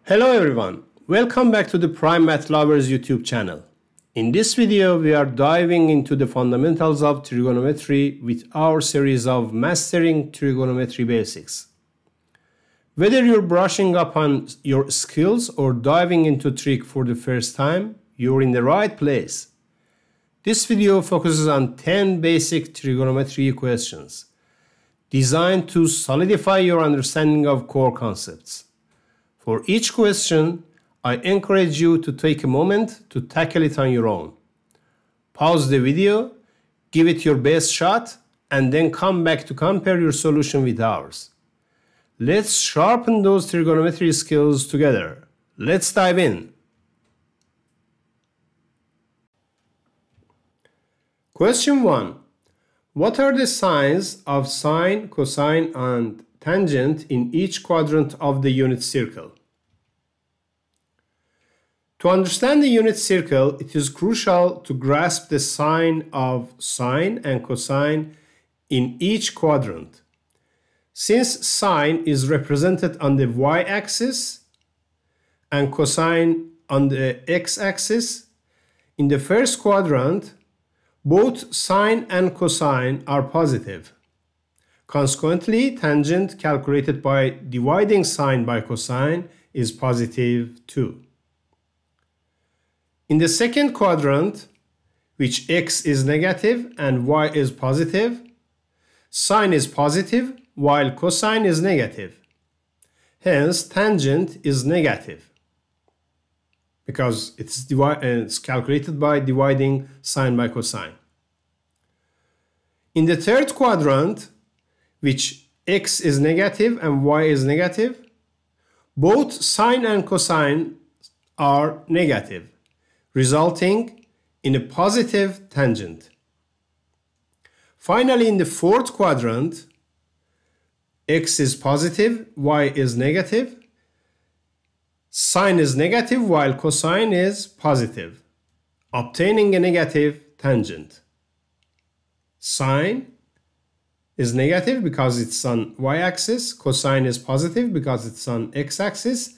Hello everyone, welcome back to the Prime Math Lovers YouTube channel. In this video, we are diving into the fundamentals of trigonometry with our series of Mastering Trigonometry Basics. Whether you're brushing up on your skills or diving into trig for the first time, you're in the right place. This video focuses on 10 basic trigonometry questions designed to solidify your understanding of core concepts. For each question, I encourage you to take a moment to tackle it on your own. Pause the video, give it your best shot, and then come back to compare your solution with ours. Let's sharpen those trigonometry skills together. Let's dive in. Question 1. What are the signs of sine, cosine, and tangent in each quadrant of the unit circle? To understand the unit circle, it is crucial to grasp the sign of sine and cosine in each quadrant. Since sine is represented on the y-axis and cosine on the x-axis, in the first quadrant, both sine and cosine are positive. Consequently, tangent calculated by dividing sine by cosine is positive too. In the second quadrant, which x is negative and y is positive, sine is positive while cosine is negative. Hence, tangent is negative because it's calculated by dividing sine by cosine. In the third quadrant, which x is negative and y is negative, both sine and cosine are negative, resulting in a positive tangent. Finally, in the fourth quadrant, x is positive, y is negative, sine is negative while cosine is positive, obtaining a negative tangent. Sine is negative because it's on y-axis, cosine is positive because it's on x-axis,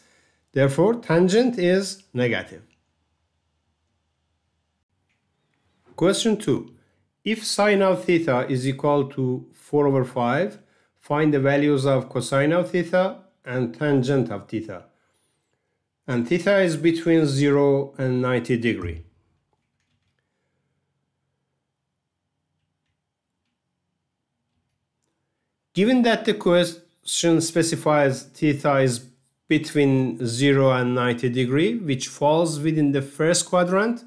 therefore tangent is negative. Question 2. If sine of theta is equal to 4 over 5, find the values of cosine of theta and tangent of theta. And theta is between 0 and 90 degrees. Given that the question specifies theta is between 0 and 90 degrees, which falls within the first quadrant,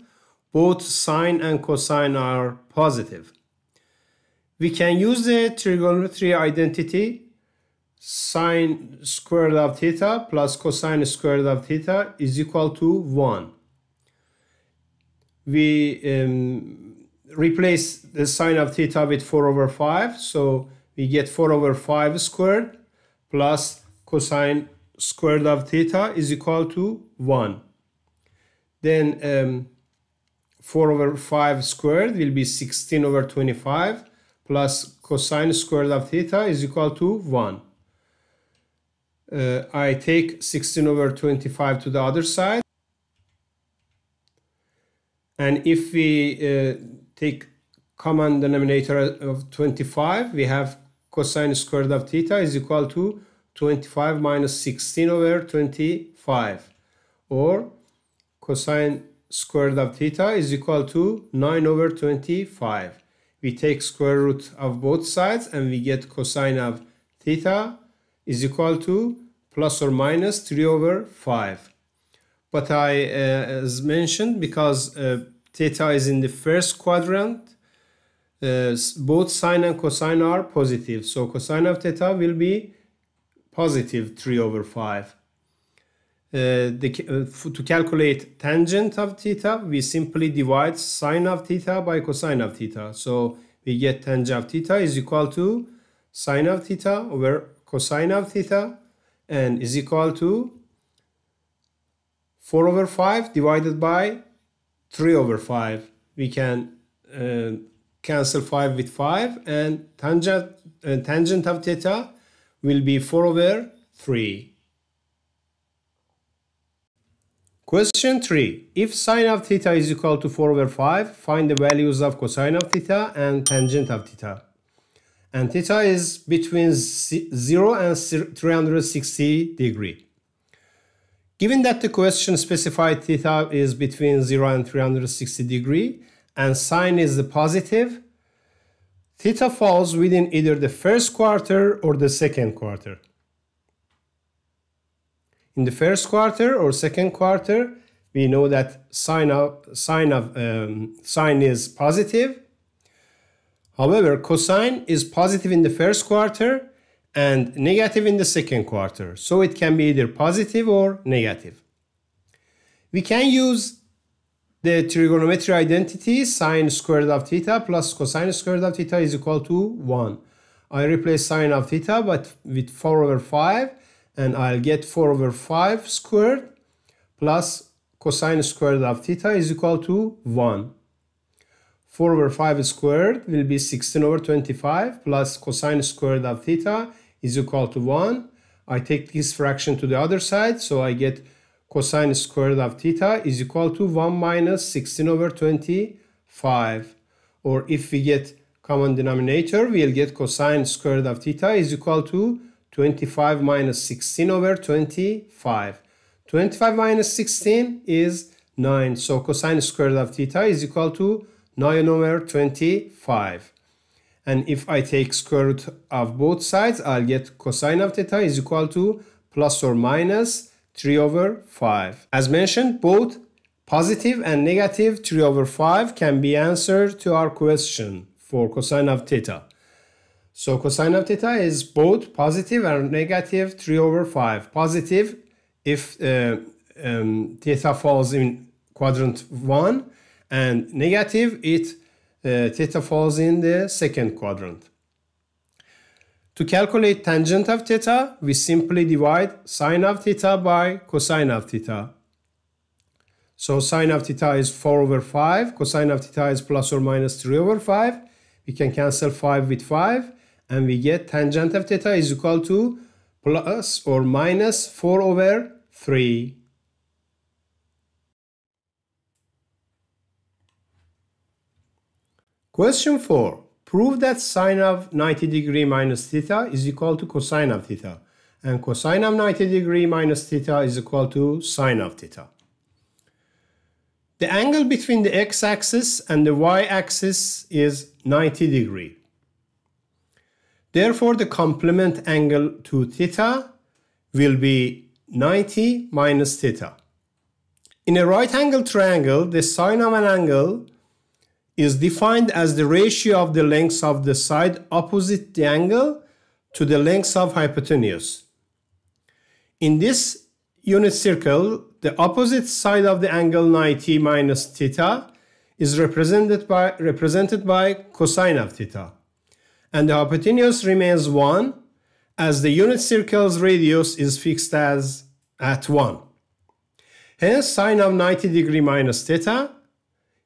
both sine and cosine are positive. We can use the trigonometry identity sine squared of theta plus cosine squared of theta is equal to 1. We replace the sine of theta with 4 over 5, so we get 4 over 5 squared plus cosine squared of theta is equal to 1. Then 4 over 5 squared will be 16 over 25 plus cosine squared of theta is equal to 1. I take 16 over 25 to the other side. And if we take common denominator of 25, we have cosine squared of theta is equal to 25 minus 16 over 25. Or cosine squared of theta is equal to 9 over 25. We take square root of both sides and we get cosine of theta is equal to plus or minus 3 over 5. But as mentioned, because theta is in the first quadrant, both sine and cosine are positive. So cosine of theta will be positive 3 over 5. To calculate tangent of theta, we simply divide sine of theta by cosine of theta. So we get tangent of theta is equal to sine of theta over cosine of theta and is equal to 4 over 5 divided by 3 over 5. We can cancel 5 with 5 and tangent of theta will be 4 over 3. Question 3. If sine of theta is equal to 4 over 5, find the values of cosine of theta and tangent of theta. And theta is between 0 and 360 degree. Given that the question specified theta is between 0 and 360 degree and sine is the positive, theta falls within either the first quarter or the second quarter. In the first quarter or second quarter, we know that sine is positive. However, cosine is positive in the first quarter and negative in the second quarter. So it can be either positive or negative. We can use the trigonometry identity sine squared of theta plus cosine squared of theta is equal to 1. I replace sine of theta but with 4 over 5. And I'll get 4 over 5 squared plus cosine squared of theta is equal to 1. 4 over 5 squared will be 16 over 25 plus cosine squared of theta is equal to 1. I take this fraction to the other side, so I get cosine squared of theta is equal to 1 minus 16 over 25. Or if we get common denominator, we'll get cosine squared of theta is equal to 25 minus 16 over 25. 25 minus 16 is 9. So cosine squared of theta is equal to 9 over 25. And if I take square root of both sides, I'll get cosine of theta is equal to plus or minus 3 over 5. As mentioned, both positive and negative 3 over 5 can be answered to our question for cosine of theta. So cosine of theta is both positive and negative 3 over 5. Positive if theta falls in quadrant 1, and negative if theta falls in the second quadrant. To calculate tangent of theta, we simply divide sine of theta by cosine of theta. So sine of theta is 4 over 5, cosine of theta is plus or minus 3 over 5. We can cancel 5 with 5. And we get tangent of theta is equal to plus or minus 4 over 3. Question 4. Prove that sine of 90 degree minus theta is equal to cosine of theta. And cosine of 90 degree minus theta is equal to sine of theta. The angle between the x-axis and the y-axis is 90 degree. Therefore, the complement angle to theta will be 90 minus theta. In a right angle triangle, the sine of an angle is defined as the ratio of the lengths of the side opposite the angle to the lengths of hypotenuse. In this unit circle, the opposite side of the angle 90 minus theta is represented by cosine of theta. And the hypotenuse remains 1 as the unit circle's radius is fixed at 1. Hence, sine of 90 degree minus theta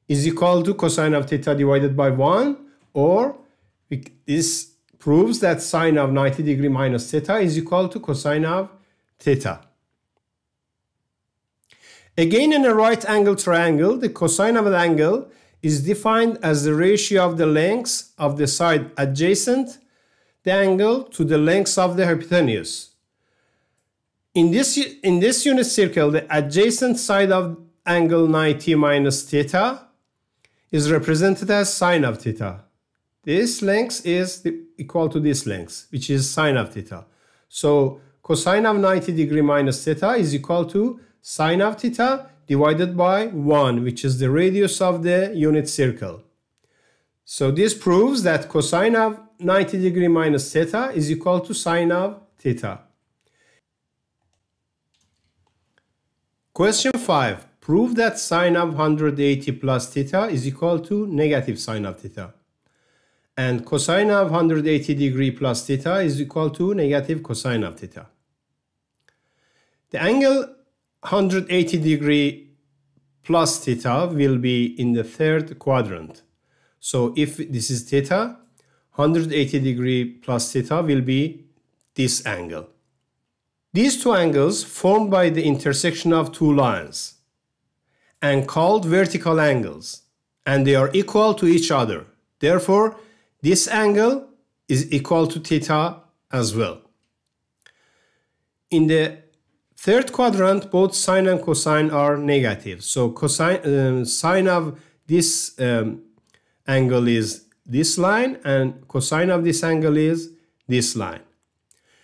is equal to cosine of theta divided by 1, or this proves that sine of 90 degree minus theta is equal to cosine of theta. Again, in a right angle triangle, the cosine of an angle is defined as the ratio of the lengths of the side adjacent the angle to the lengths of the hypotenuse. In this unit circle, the adjacent side of angle 90 minus theta is represented as sine of theta. This length is equal to this length, which is sine of theta. So cosine of 90 degree minus theta is equal to sine of theta divided by 1, which is the radius of the unit circle. So this proves that cosine of 90 degree minus theta is equal to sine of theta. Question 5. Prove that sine of 180 plus theta is equal to negative sine of theta. And cosine of 180 degree plus theta is equal to negative cosine of theta. The angle 180 degree plus theta will be in the third quadrant. So if this is theta, 180 degree plus theta will be this angle. These two angles formed by the intersection of two lines. and called vertical angles, and they are equal to each other. Therefore, this angle is equal to theta as well. In the third quadrant, both sine and cosine are negative. So sine of this angle is this line, and cosine of this angle is this line.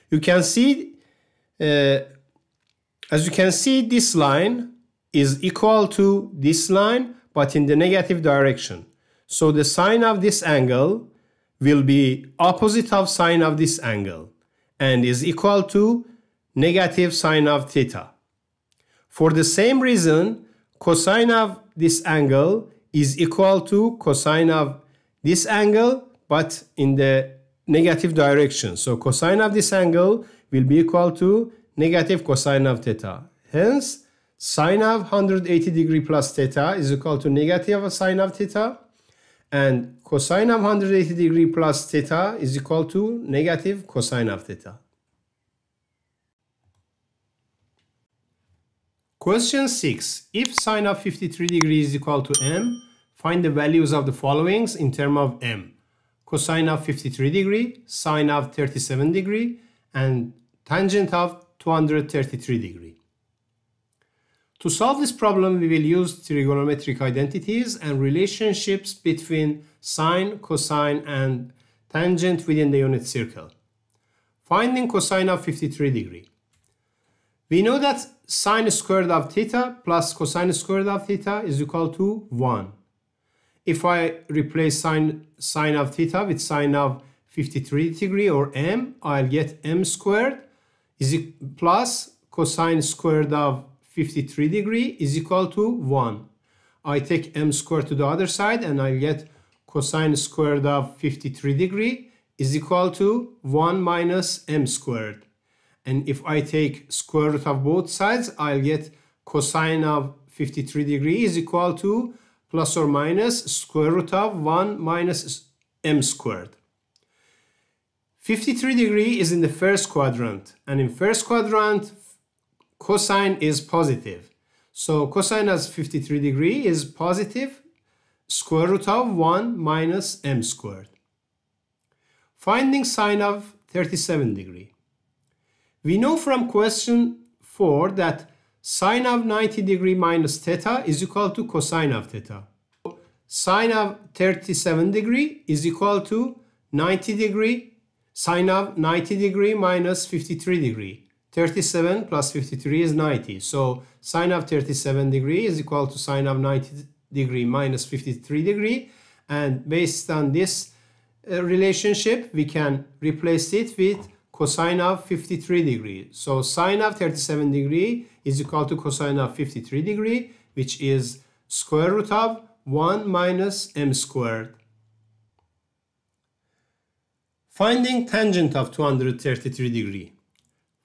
You can see, as you can see, this line is equal to this line, but in the negative direction. So the sine of this angle will be opposite of sine of this angle and is equal to negative sine of theta. For the same reason, cosine of this angle is equal to cosine of this angle, but in the negative direction. So cosine of this angle will be equal to negative cosine of theta. Hence, sine of 180 degree plus theta is equal to negative sine of theta, and cosine of 180 degree plus theta is equal to negative cosine of theta. Question 6. If sine of 53 degrees is equal to m, find the values of the followings in terms of m. Cosine of 53 degree, sine of 37 degree, and tangent of 233 degree. To solve this problem, we will use trigonometric identities and relationships between sine, cosine, and tangent within the unit circle. Finding cosine of 53 degree. We know that sine squared of theta plus cosine squared of theta is equal to 1. If I replace sine of theta with sine of 53 degree or m, I'll get m squared is plus cosine squared of 53 degree is equal to 1. I take m squared to the other side and I get cosine squared of 53 degree is equal to 1 minus m squared. And if I take square root of both sides, I'll get cosine of 53 degree is equal to plus or minus square root of 1 minus m squared. 53 degree is in the first quadrant, and in first quadrant, cosine is positive. So cosine of 53 degree is positive square root of 1 minus m squared. Finding sine of 37 degree. We know from question 4 that sine of 90 degree minus theta is equal to cosine of theta. Sine of 37 degree is equal to 90 degree, sine of 90 degree minus 53 degree. 37 plus 53 is 90. So sine of 37 degree is equal to sine of 90 degree minus 53 degree. And based on this relationship, we can replace it with cosine of 53 degree. So sine of 37 degree is equal to cosine of 53 degree, which is square root of 1 minus m squared. Finding tangent of 233 degree.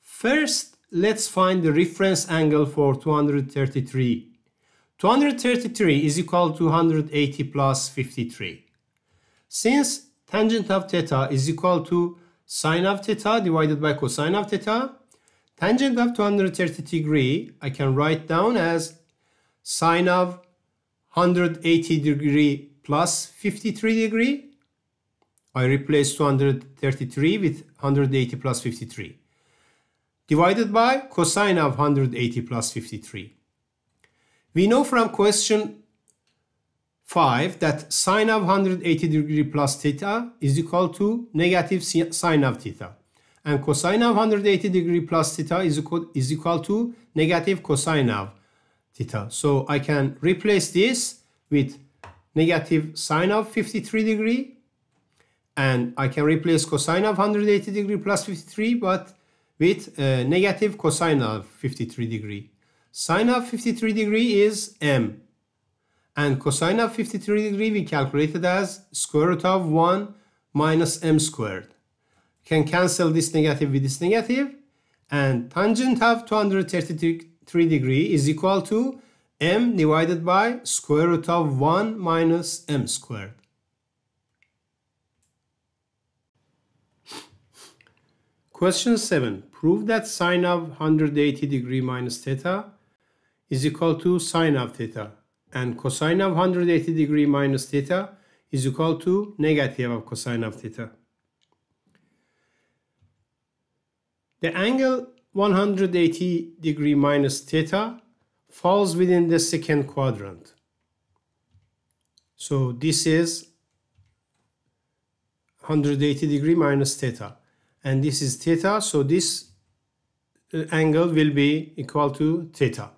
First, let's find the reference angle for 233. 233 is equal to 180 plus 53. Since tangent of theta is equal to sine of theta divided by cosine of theta, tangent of 230 degree I can write down as sine of 180 degree plus 53 degree. I replace 233 with 180 plus 53 divided by cosine of 180 plus 53. We know from question 5 that sine of 180 degree plus theta is equal to negative sine of theta, and cosine of 180 degree plus theta is equal to negative cosine of theta. So I can replace this with negative sine of 53 degree, and I can replace cosine of 180 degree plus 53 but with negative cosine of 53 degree. Sine of 53 degree is m, and cosine of 53 degree we calculated as square root of 1 minus m squared. Can cancel this negative with this negative, and tangent of 233 degree is equal to m divided by square root of 1 minus m squared. Question 7. Prove that sine of 180 degree minus theta is equal to sine of theta, and cosine of 180 degree minus theta is equal to negative of cosine of theta. The angle 180 degree minus theta falls within the second quadrant. So this is 180 degree minus theta, and this is theta, so this angle will be equal to theta.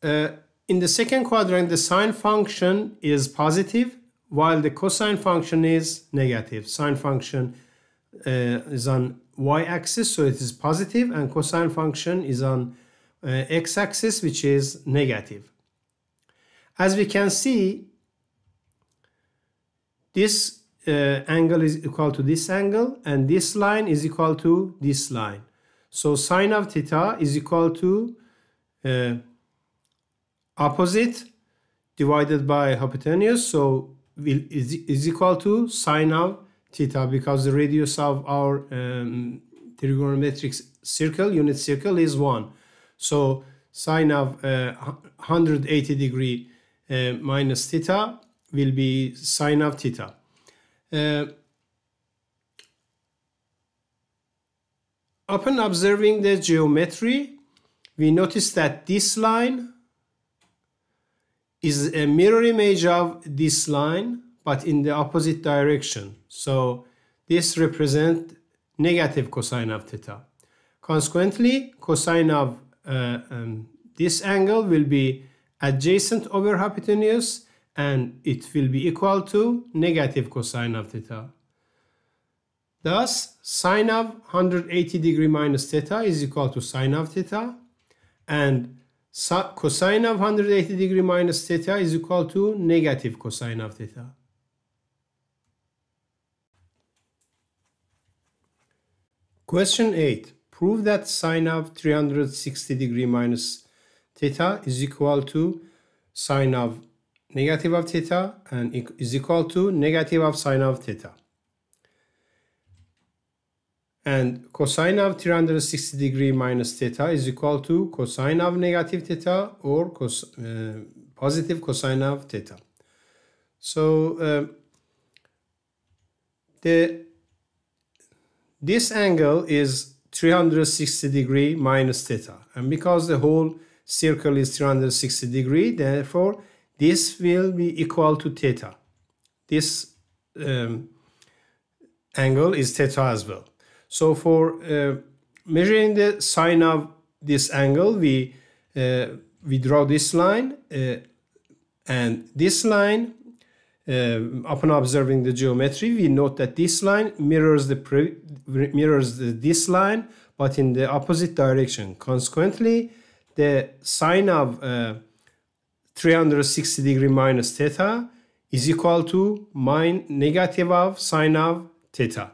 In the second quadrant, the sine function is positive while the cosine function is negative. Sine function is on y-axis, so it is positive, and cosine function is on x-axis, which is negative. As we can see, this angle is equal to this angle, and this line is equal to this line. So sine of theta is equal to opposite divided by hypotenuse, so is equal to sine of theta, because the radius of our trigonometric circle, unit circle, is 1. So sine of 180 degree minus theta will be sine of theta. Upon observing the geometry, we notice that this line is a mirror image of this line, but in the opposite direction. So this represents negative cosine of theta. Consequently, cosine of this angle will be adjacent over hypotenuse, and it will be equal to negative cosine of theta. Thus, sine of 180 degree minus theta is equal to sine of theta, and cosine of 180 degree minus theta is equal to negative cosine of theta. Question 8. Prove that sine of 360 degree minus theta is equal to sine of negative of theta and is equal to negative of sine of theta. And cosine of 360 degree minus theta is equal to cosine of negative theta or positive cosine of theta. So this angle is 360 degree minus theta, and because the whole circle is 360 degree, therefore this will be equal to theta. This angle is theta as well. So for measuring the sine of this angle, we draw this line, and this line, upon observing the geometry, we note that this line mirrors this line, but in the opposite direction. Consequently, the sine of 360 degree minus theta is equal to negative of sine of theta.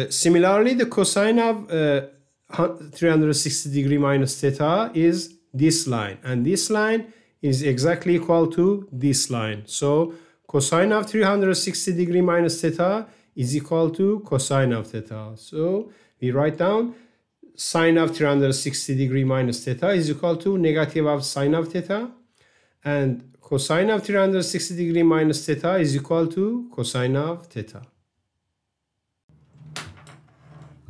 Similarly, the cosine of 360 degree minus theta is this line, and this line is exactly equal to this line. So cosine of 360 degree minus theta is equal to cosine of theta. So we write down sine of 360 degree minus theta is equal to negative of sine of theta, and cosine of 360 degree minus theta is equal to cosine of theta.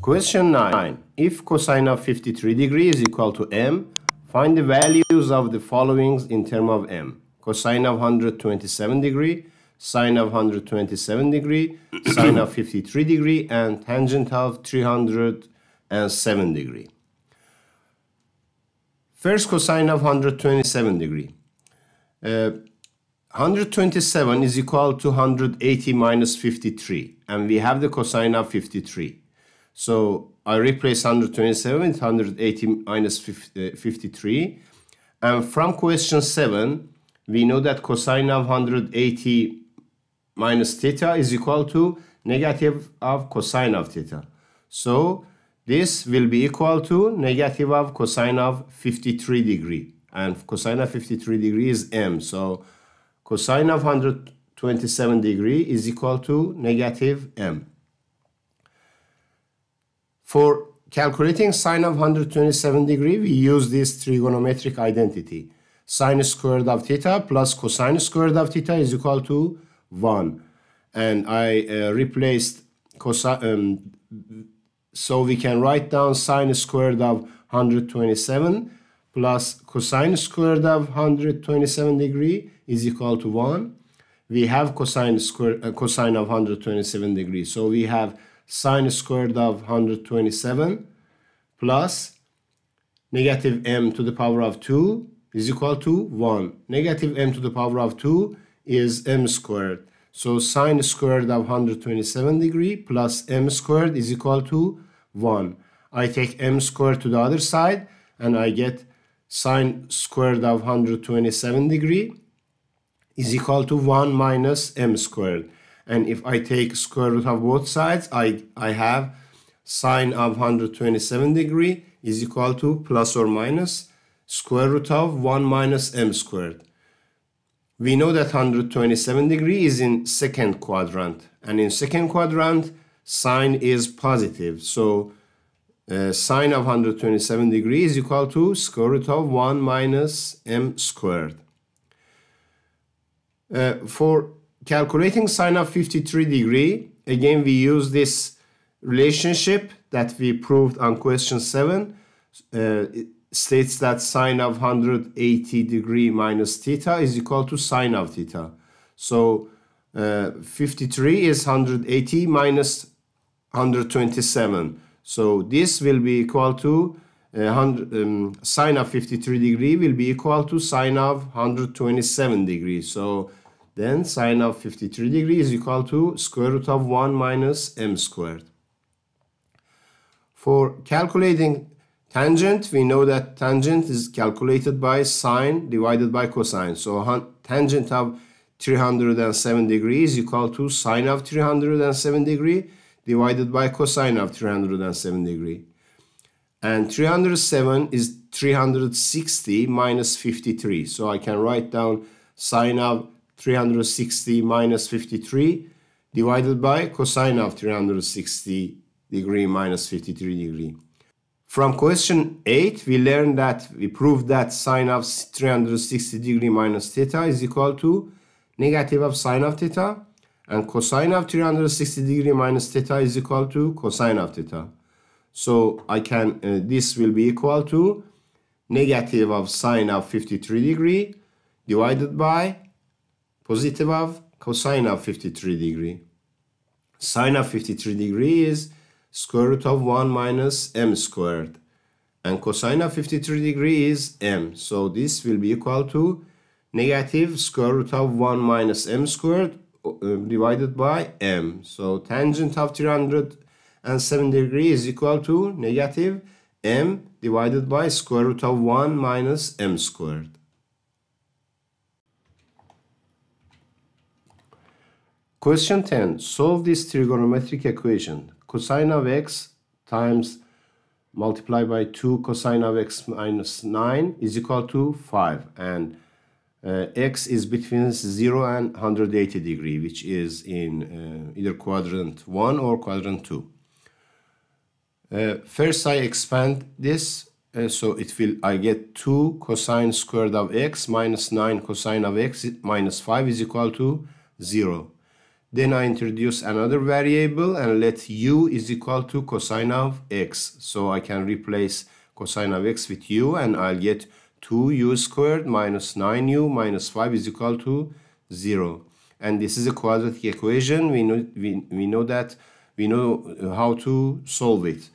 Question 9. If cosine of 53 degree is equal to m, find the values of the following in terms of m. Cosine of 127 degree, sine of 127 degree, sine of 53 degree, and tangent of 307 degree. First, cosine of 127 degree. 127 is equal to 180 minus 53, and we have the cosine of 53. So I replace 127 with 180 minus 53. And from question 7, we know that cosine of 180 minus theta is equal to negative of cosine of theta. So this will be equal to negative of cosine of 53 degree. And cosine of 53 degree is m. So cosine of 127 degree is equal to negative m. For calculating sine of 127 degree, we use this trigonometric identity. Sine squared of theta plus cosine squared of theta is equal to 1. And I replaced cosine, so we can write down sine squared of 127 plus cosine squared of 127 degree is equal to 1. We have cosine of 127 degree, so we have sine squared of 127 plus negative m to the power of 2 is equal to 1. Negative m to the power of 2 is m squared. So sine squared of 127 degree plus m squared is equal to 1. I take m squared to the other side and I get sine squared of 127 degree is equal to 1 minus m squared. And if I take square root of both sides, I have sine of 127 degree is equal to plus or minus square root of 1 minus m squared. We know that 127 degree is in second quadrant, and in second quadrant sine is positive, so sine of 127 degree is equal to square root of 1 minus m squared. For calculating sine of 53 degree, again we use this relationship that we proved on question 7. It states that sine of 180 degree minus theta is equal to sine of theta. So 53 is 180 minus 127. So this will be equal to sine of 53 degree will be equal to sine of 127 degree. So then sine of 53 degree is equal to square root of 1 minus m squared. For calculating tangent, we know that tangent is calculated by sine divided by cosine. So tangent of 307 degrees is equal to sine of 307 degree divided by cosine of 307 degree. And 307 is 360 minus 53. So I can write down sine of 360 minus 53 divided by cosine of 360 degree minus 53 degree. From question 8, we learned that we proved that sine of 360 degree minus theta is equal to negative of sine of theta, and cosine of 360 degree minus theta is equal to cosine of theta. So I can this will be equal to negative of sine of 53 degree divided by positive of cosine of 53 degree. Sine of 53 degree is square root of 1 minus m squared, and cosine of 53 degree is m. So this will be equal to negative square root of 1 minus m squared divided by m. So tangent of 307 degree is equal to negative m divided by square root of 1 minus m squared. Question 10. Solve this trigonometric equation. Cosine of x times multiplied by 2 cosine of x minus 9 is equal to 5. And x is between 0 and 180 degree, which is in either quadrant 1 or quadrant 2. First I expand this, so I get 2 cosine squared of x minus 9 cosine of x minus 5 is equal to 0. Then I introduce another variable and let u is equal to cosine of x. So I can replace cosine of x with u, and I'll get 2u squared minus 9u minus 5 is equal to 0. And this is a quadratic equation. We know how to solve it.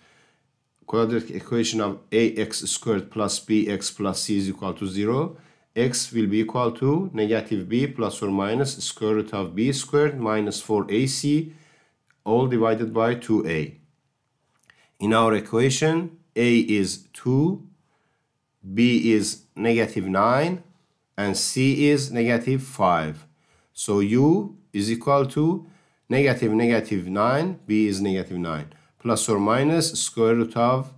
Quadratic equation of ax squared plus bx plus c is equal to 0. X will be equal to negative b plus or minus square root of b squared minus 4ac all divided by 2a. In our equation, a is 2, b is negative 9, and c is negative 5. So u is equal to negative 9, b is negative 9, plus or minus square root of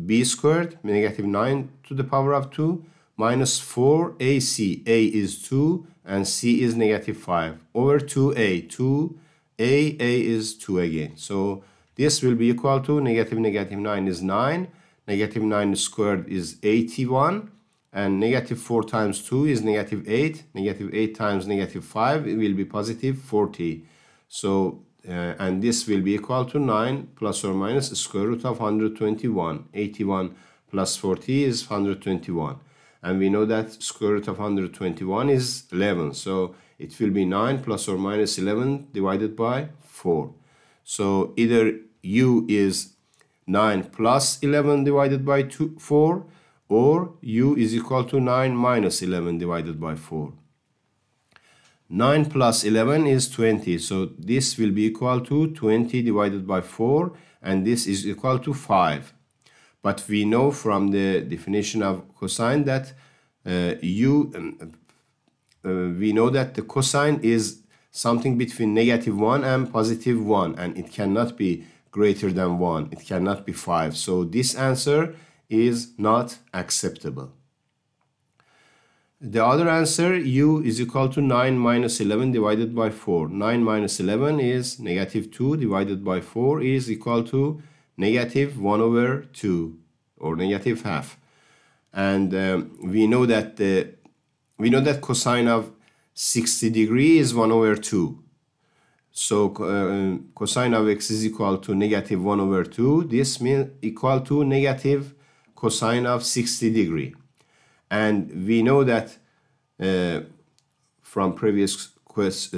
b squared, negative 9 to the power of 2, minus 4ac, a is 2 and c is negative 5, over 2a, a is 2 again. So this will be equal to negative 9 is 9, negative 9 squared is 81, and negative 4 times 2 is negative 8, negative 8 times negative 5 it will be positive 40. So and this will be equal to 9 plus or minus square root of 121. 81 plus 40 is 121. And we know that square root of 121 is 11. So it will be 9 plus or minus 11 divided by 4. So either u is 9 plus 11 divided by 4, or u is equal to 9 minus 11 divided by 4. 9 plus 11 is 20, so this will be equal to 20 divided by 4, and this is equal to 5. But we know from the definition of cosine that we know that the cosine is something between negative 1 and positive 1, and it cannot be greater than 1. It cannot be 5. So this answer is not acceptable. The other answer, u is equal to 9 minus 11 divided by 4. 9 minus 11 is negative 2 divided by 4 is equal to negative 1 over 2, or negative half. And we know that cosine of 60 degree is 1 over 2. So cosine of x is equal to negative 1 over 2. This means equal to negative cosine of 60 degree. And we know that from previous questions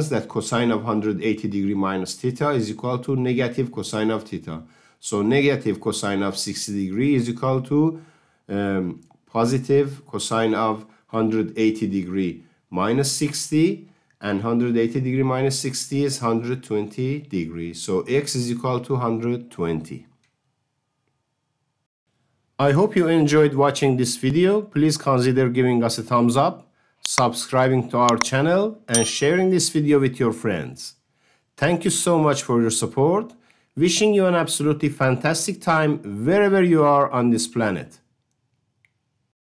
that cosine of 180 degree minus theta is equal to negative cosine of theta. So negative cosine of 60 degree is equal to positive cosine of 180 degree minus 60, and 180 degree minus 60 is 120 degrees. So x is equal to 120. I hope you enjoyed watching this video. Please consider giving us a thumbs up, subscribing to our channel, and sharing this video with your friends. Thank you so much for your support. Wishing you an absolutely fantastic time wherever you are on this planet.